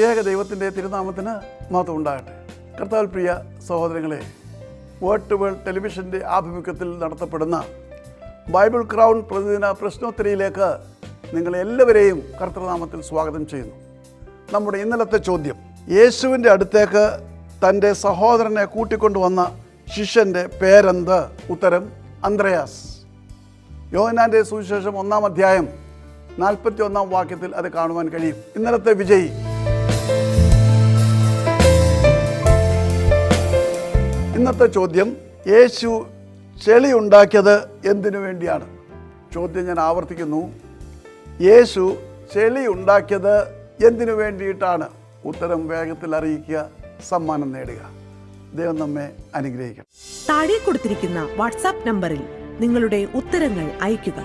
ത്രിയേക ദൈവത്തിൻ്റെ തിരുനാമത്തിന് മഹത്വം ഉണ്ടാകട്ടെ. കർത്താവിൽ പ്രിയ സഹോദരങ്ങളെ, വേർഡ് ടു വേൾഡ് ടെലിവിഷൻ്റെ ആഭിമുഖ്യത്തിൽ നടത്തപ്പെടുന്ന ബൈബിൾ ക്രൗൺ പ്രതിദിന പ്രശ്നോത്തരിയിലേക്ക് നിങ്ങളെല്ലാവരെയും കർത്തൃനാമത്തിൽ സ്വാഗതം ചെയ്യുന്നു. നമ്മുടെ ഇന്നലത്തെ ചോദ്യം, യേശുവിൻ്റെ അടുത്തേക്ക് തൻ്റെ സഹോദരനെ കൂട്ടിക്കൊണ്ടുവന്ന ശിഷ്യൻ്റെ പേരെന്ത്? ഉത്തരം അന്ത്രയാസ്. യോഹന്നാൻ്റെ സുവിശേഷം 1-ാം അധ്യായം 41-ാം വാക്യത്തിൽ അത് കാണുവാൻ കഴിയും. ഇന്നലത്തെ വിജയി ഇന്നത്തെ ചോദ്യം, യേശു ചെളി ഉണ്ടാക്കിയത് എന്തിനു വേണ്ടിയാണ്? ചോദ്യം ഞാൻ ആവർത്തിക്കുന്നു, യേശു ചെളി ഉണ്ടാക്കിയത് എന്തിനു വേണ്ടിയിട്ടാണ്? ഉത്തരം വേഗത്തിൽ അറിയിക്കുക, സമ്മാനം നേടുക. ദൈവം നമ്മെ അനുഗ്രഹിക്കണം. താഴെ കൊടുത്തിരിക്കുന്ന വാട്സാപ്പ് നമ്പറിൽ നിങ്ങളുടെ ഉത്തരങ്ങൾ അയയ്ക്കുക.